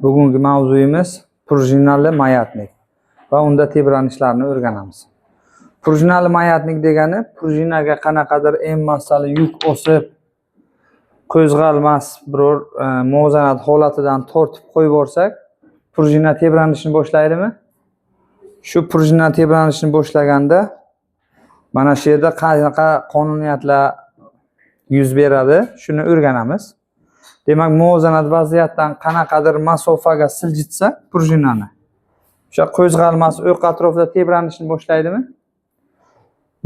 Bugungi mavzuyimiz prujinali mayatnik va unda tebranishlarni o'rganamiz. Prujinali mayatnik degani prujinaga qanaqadir masali yuk o'sib, qo'zg'almas biror muvozanat holatidan tortib qo'yib yuborsak, prujina tebranishni boshlaydimi? Shu prujina tebranishni boshlaganda mana shu yerda qanaqa qonuniyatlar yuz beradi, shuni o'rganamiz. Demak, muvozanat vaziyatdan qanaqadir masofaga siljitsa prujinani, o'sha qo'zg'almas o'q atrofida tebranishni boshlaydimi?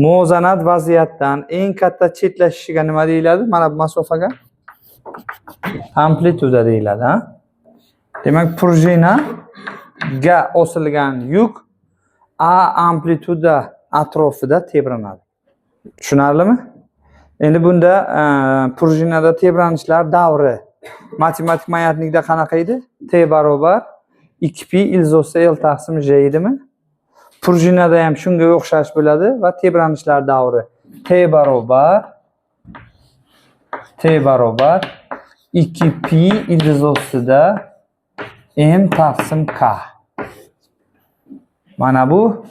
Muvozanat vaziyatdan eng katta chetlashishiga nima deyiladi? Mana bu masofaga amplituda deyiladi, ha? Demak, prujinaga osilgan yuk A amplituda atrofida tebranadi. Tushunarlimi? Endi bunda prujinada tebranishlar davri matematik mayatnikda qanaqa edi? T barobar 2pi ilzosi L taqsim J edimi? Prujinada ham shunga o'xshash bo'ladi va tebranishlar davri T barobar 2pi ilzosida M taqsim K. Mana bu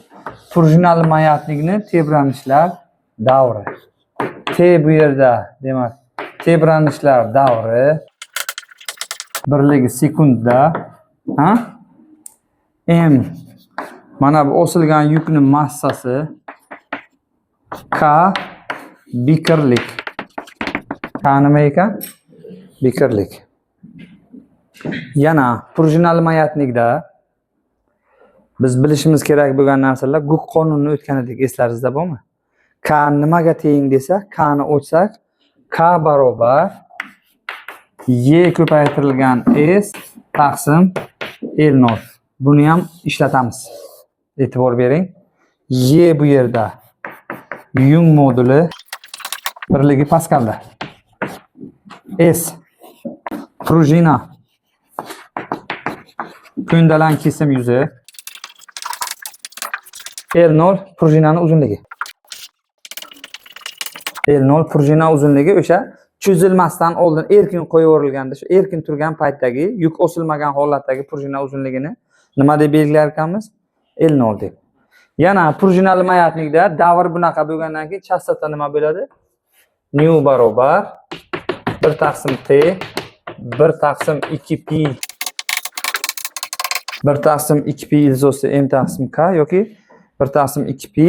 prujinal mayatnikni tebranishlar davri. T bu yerda, demak, tebranishlar davri birligi sekundda, ha? M mana bu osilgan yukning massasi, K bikirlik. K nima ekan? Bikirlik. Yana prujinal mayatnikda biz bilishimiz kerak bo'lgan narsalar Guk qonunini o'tgan edik, eslaringizda bormi? K nimaga teng desa, K ni o'tsak, K barobar Y ko'paytirilgan S taqsim L0. Buni ham ishlatamiz. E'tibor bering. Y bu yerda yung moduli birligi paskalda. S prujina ko'ndalang kesim yuzi, L0 prujinaning uzunligi. L0 prujina uzunligi o'sha cho'zilmasdan oldin erkin qo'yib yuborilganda, shu erkin turgan paytdagi yuk osilmagan holatdagi prujina uzunligini nima deb belgilar ekanmiz? L0 deb. Yana prujinal mayatnikda davr bunaqa bo'lgandan keyin chastota nima bo'ladi? Nu barobar 1 taqsim T 1 taqsim 2pi 1 taqsim 2pi ilzosi M taqsim K yoki 1 taqsim 2pi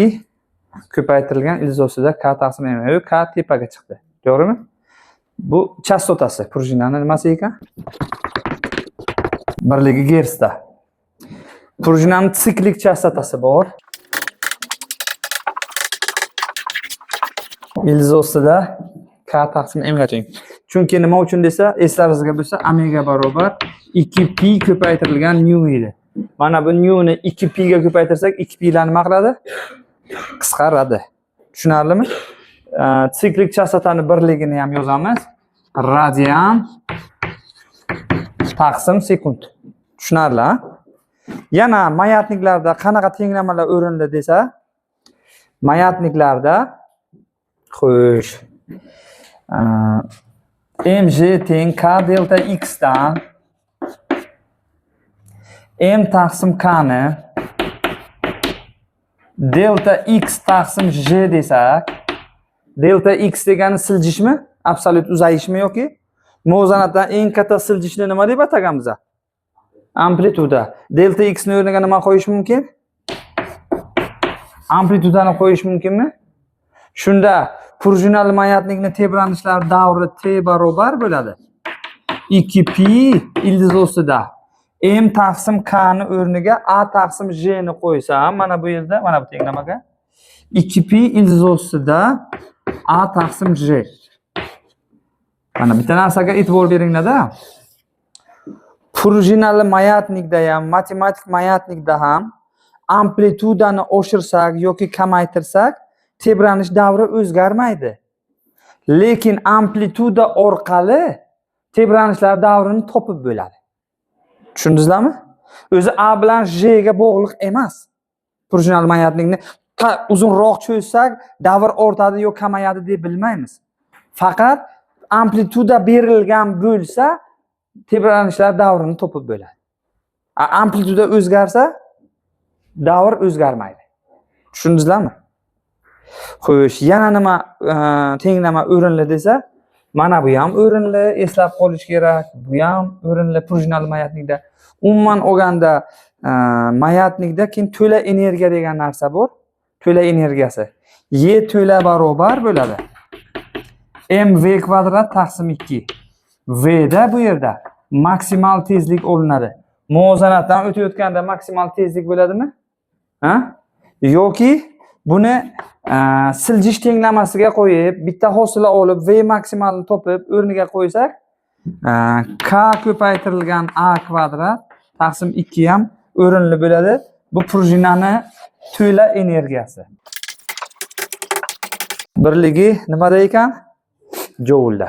ko'paytirilgan ilzosida K taqsim M. K tepaga chiqdi. To'g'rimi? Bu chastotasi prujinaning nimasi ekan? Birligi gersda. Prujinaning siklik chastotasi bor. Ilzosida K taqsim M ga teng. Chunki nima uchun desa, eslaringizga bo'lsa, omega barobar 2pi ko'paytirilgan nu edi. Mana bu nu ni 2pi ga ko'paytirsak, 2pi lar nima qiladi? Qisqaradi. Tushunarlimi? Siklik chastotani birligini ham yozamiz. Radian taqsim sekund. Tushunarli, ha? Yana mayatniklarda qanaqa tenglamalar o'rinli desa, mayatniklarda xo'sh, mg teng k delta x dan m taqsim k ni delta x taqsim j desak, delta x degani siljishmi? Absolut uzayishmi yoki muvozanatdan eng katta siljishni nima deb ataganmiz? Amplituda. Delta x ni o'rniga nima qo'yish mumkin? Amplitudani qo'yish mumkinmi? Shunda prujinal mayatnikni tebranishlar davri T barobar bo'ladi 2pi ilzosida M taqsim K ni o'rniga A taqsim J ni qo'ysam, mana bu yerda, mana bu tenglamaga 2pi ilzosida A taqsim J. Mana bitta narsaga e'tibor beringlar-da. Prujinal mayatnikda ham, matematik mayatnikda ham amplitudani oshirsak yoki kamaytirsak, tebranish davri o'zgarmaydi. Lekin amplituda orqali tebranishlar davrini topib bo'ladi. Tushundingizlarmi? O'zi A bilan J ga bog'liq emas. Prujinal mayatnikni uzunroq cho'zsak, davr ortadi yoki kamayadi deb bilmaymiz. Faqat amplituda berilgan bo'lsa, tebranishlar davrini topib bo'ladi. Amplituda o'zgarsa, davr o'zgarmaydi. Tushundingizlarmi? Xo'sh, yana nima tenglama o'rinli desa, mana bu ham o'rinli, eslab qolish kerak. Bu ham o'rinli prujinal mayatnikda. Umuman olganda, mayatnikda keyin to'la energiya degan narsa bor. To'la energiyasi. Y to'la barobar bo'ladi. mv kvadrat taqsim 2. V da bu yerda maksimal tezlik olinadi. Muvozanatdan o'tayotganda maksimal tezlik bo'ladimi? Ha? Yoki buni siljish tenglamasiga qo'yib, bitta hosila olib, V maksimalni topib, o'rniga qo'ysak, K ko'paytirilgan A kvadrat taqsim 2 ham o'rinli bo'ladi. Bu prujinani to'la energiyasi. Birligi nimada ekan? Joulda.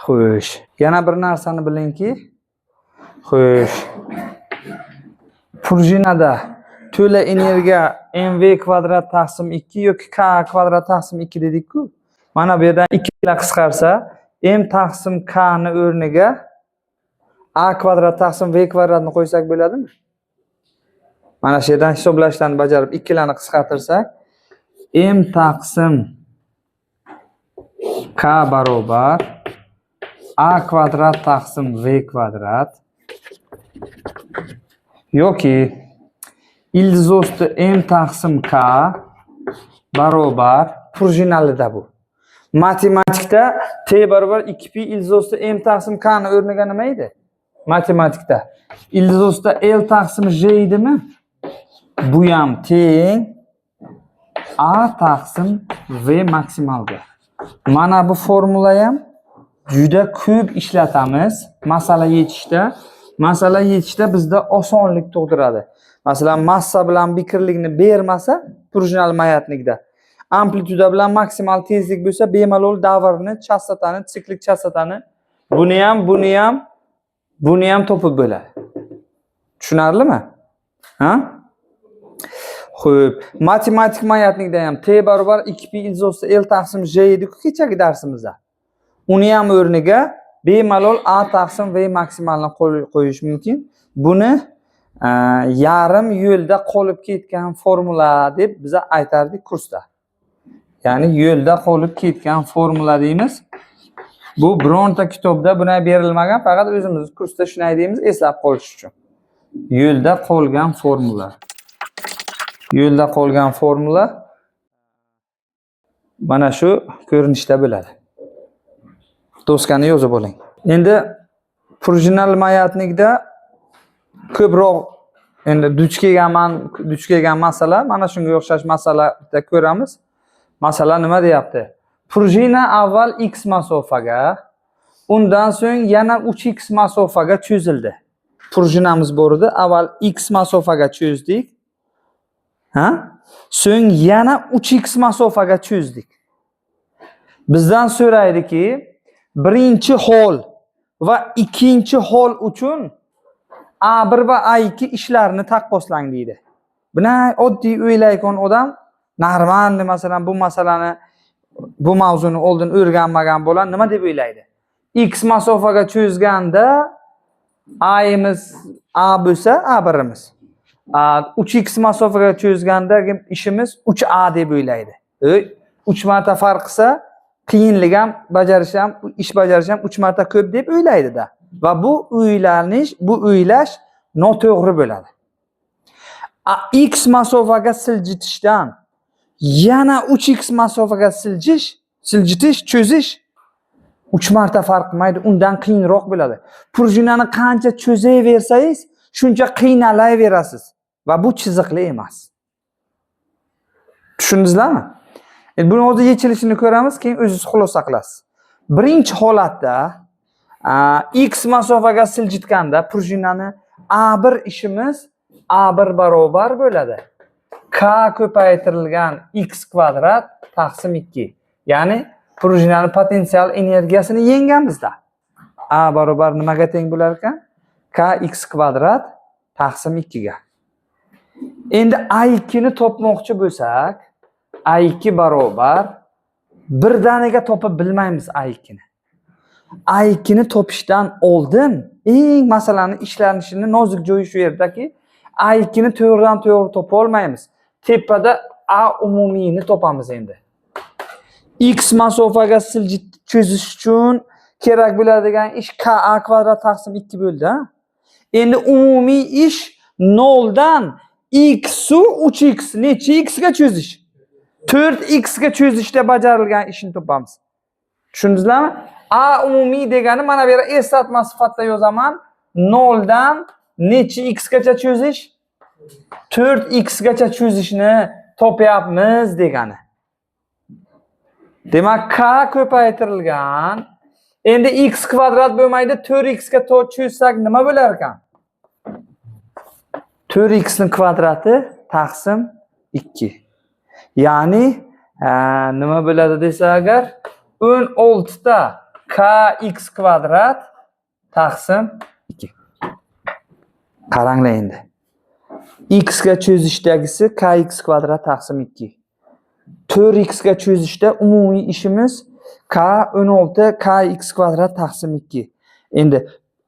Xo'sh, yana bir narsani bilingki, xo'sh, prujinada to'la energiya mv kvadrat taqsim 2 yoki k kvadrat taqsim 2 dedik-ku. Mana bu yerdan 2 bilan qisqarsa, m taqsim k ni o'rniga a kvadrat taqsim v kvadratni qo'ysak bo'ladimi? Mana shu yerdan hisoblashlarni bajarib 2 larni qisqartirsak, m taqsim k barobar a kvadrat taqsim v kvadrat yoki ildiz osti m taqsim k barobar prujinalida bu. Matematikda t barobar 2pi ildiz osti m taqsim k ni o'rniga nima edi? Matematikda ildiz osti l taqsim j edimi? Bu ham teng a taqsim v maksimalga. Mana bu formula ham juda ko'p ishlatamiz masala yechishda. Masala yechishda bizda osonlik tug'diradi. Masalan, massa bilan bikrlikni bermasa, prujinal mayatnikda amplituda bilan maksimal tezlik bo'lsa, bemalol davrni, chastotani, siklik chastotani buni ham topib bo'ladi. Tushunarlimi? Ha? Xo'p, matematik mayatnikda ham t barobar 2pi ildiz osti l taqsim j edi-ku kechagi darsimizda. Uni ham o'rniga bemalol a taqsim v maksimalni qo'yish mumkin. Buni yarim yo'lda qolib ketgan formula deb biz aytardik kursda. Ya'ni yo'lda qolib ketgan formula deymiz. Bu bironta kitobda buni berilmagan, faqat o'zimiz kursda shunday deymiz, eslab qolish uchun. Yo'lda qolgan formula. Yo'lda qolgan formula mana shu ko'rinishda bo'ladi. Doskani yozib oling. Endi prujinal mayatnikda ko'proq endi duch kelgan masala, mana shunga o'xshash masalada ko'ramiz. Masala nima deyapti? Prujina avval x masofaga, undan so'ng yana 3x masofaga cho'zildi. Prujinamiz bor edi, avval x masofaga cho'zdik. Ha? So'ng yana 3x masofaga cho'zdik. Bizdan so'raydiki, birinchi hol va ikkinchi hol uchun A1 va A2 ishlarini taqqoslang deydi. Buni oddiy o'ylaydigan odam normal, masalan, bu masalani, bu mavzuni oldin o'rganmagan bo'lan nima deb o'ylaydi? X masofaga cho'zganda A'imiz A bo'lsa, A1imiz. 3x masofaga cho'zganda ishimiz 3A deb o'ylaydi. 3 marta farq qilsa, qiyinlik ham ish bajarish ham 3 marta ko'p deb o'ylaydi-da. Va bu o'ylash noto'g'ri bo'ladi. X masofaga siljitishdan yana 3x masofaga cho'zish 3 marta farq qilmaydi, undan qiyinroq bo'ladi. Prujinani qancha cho'zaversangiz, shuncha qiynalaverasiz va bu chiziqli emas. Tushundingizlarmi? Buni hozir yechilishini ko'ramiz, keyin o'zingiz xulosa qilasiz. Birinchi holatda x masofaga siljitganda prujinani A1 ishimiz A1 barobar bo'ladi. K ko'paytirilgan x kvadrat taqsim 2. Ya'ni prujinani potensial energiyasini yengamizda. A barobar nimaga teng bo'lar ekan? Kx kvadrat taqsim 2 ga. Endi A2 ni topmoqchi bo'lsak, A2 barobar birdaniga topib bilmaymiz A2 ni. A2 ni topishdan oldin eng masalani ishlanishini nozik joyi shu yerdaki A2 ni to'g'ridan to'g'ri topa olmaymiz. Tepada A umumiyni topamiz endi. X masofaga siljit cho'zish uchun kerak bo'ladigan ish KA kvadrat taqsim 2 bo'ldi, ha? Endi umumiy ish 0 dan x u 3x necha x ga cho'zish? 4x ga cho'zishda bajarilgan ishni topamiz. Tushundingizmi? A umumiy degani mana bu yerga eslatma sifatida yozaman. 0 dan necha x gacha cho'zish? 4x gacha cho'zishni topyapmiz degani. Demak, k ko'paytirilgan. Endi x kvadrat bo'lmaydi, 4x ga cho'zsak nima bo'lar ekan? 4x ning kvadrati taqsim 2. Ya'ni nima bo'ladi desa agar 16 ta kx kvadrat taqsim 2. Qaranglar endi. X ga cho'zishdagisi kx kvadrat taqsim 2. 4x ga cho'zishda umumiy ishimiz k 16 kx kvadrat taqsim 2. Endi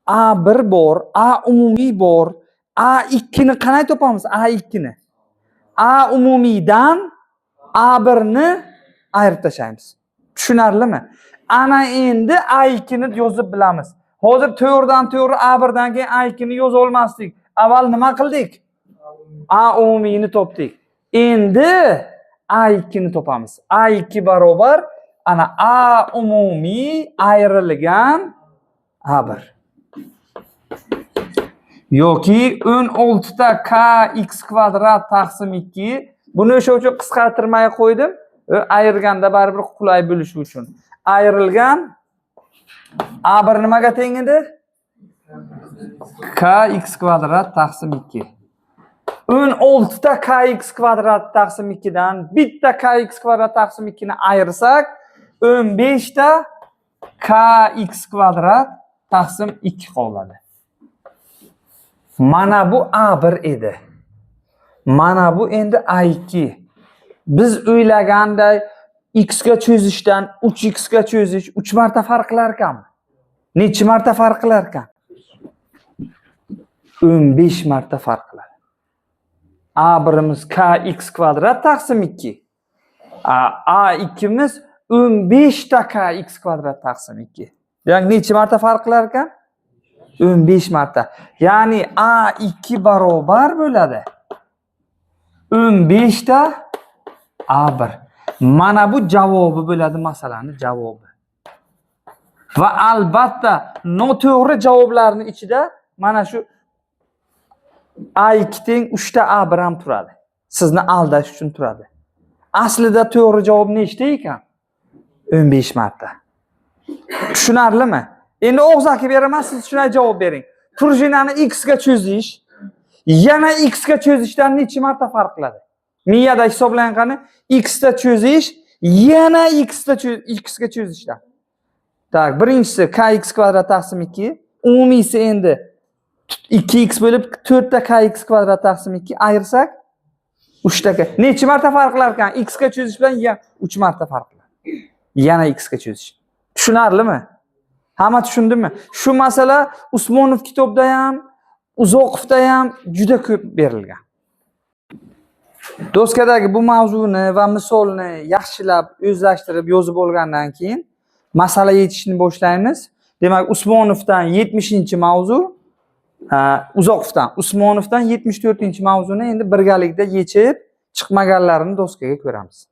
A1 bor, A umumiy bor. A2 ni qanday topamiz? A2 ni. A umumiydan A1 ni ayirib tashlaymiz. Tushunarlimi? Ana endi A2 ni yozib bilamiz. Hozir to'g'ridan to'g'ri A1 dan keyin A2 ni yoza olmasdik. Avval nima qildik? A umumiyni topdik. Endi A2 ni topamiz. A2 barobar ana A umumiy ayrilgan A1. Yoki 16 ta kx kvadrat taqsim 2. Buni o'sha uchun qisqartirmay qo'ydim. Ayirganda baribir qulay bo'lishi uchun. Ayrilgan A1 nimaga teng edi? Kx kvadrat taqsim 2. 16 ta kx kvadrat taqsim 2 dan bitta kx kvadrat taqsim 2 ni ayirsak 15 ta kx kvadrat taqsim 2 qoladi. Mana bu A1 edi. Mana bu endi A2. Biz o'ylaganday x ga cho'zishdan 3x ga cho'zish 3 marta farq qilar ekanmi? Necha marta farq qilar ekan? 15 marta farq qiladi. A1'imiz kx kvadrat taqsim 2. A2'miz 15 ta kx kvadrat taqsim 2. Demak, necha marta farq qilar ekan? 15 marta. Ya'ni A2 barobar bo'ladi 15 ta A1. Mana bu javobi bo'ladi masalani javobi. Va albatta noto'g'ri javoblarning ichida mana shu A2 teng 3 ta A1 ham turadi. Sizni aldash uchun turadi. Aslida to'g'ri javob nechta ekan? 15 marta. Tushunarlimi? Endi og'zaki beraman, siz shunday javob bering. Prujinani x ga cho'zish yana x ga cho'zishdan necha marta farq qiladi? Miyada hisoblang qani? X da cho'zish yana x ga cho'zishdan. Tak, birinchisi kx kvadrat taqsim 2, umumiysi endi 2x bo'lib 4 ta kx kvadrat taqsim 2 ayirsak 3 ta. Necha marta farq qilar ekan? X ga cho'zish bilan 3 marta farq qiladi. Yana x ga cho'zish. Tushunarlimi? Hamma tushundimi? Shu masala Usmonov kitobda ham, Uzoqovda ham juda ko'p berilgan. Doskadagi bu mavzuni va misolni yaxshilab o'zlashtirib yozib olgandan keyin masala yechishni boshlaymiz. Demak, Usmonovdan 70-mavzu, Uzoqovdan, Usmonovdan 74-mavzuni endi birgalikda yechib, chiqmaganlarini doskaga ko'ramiz.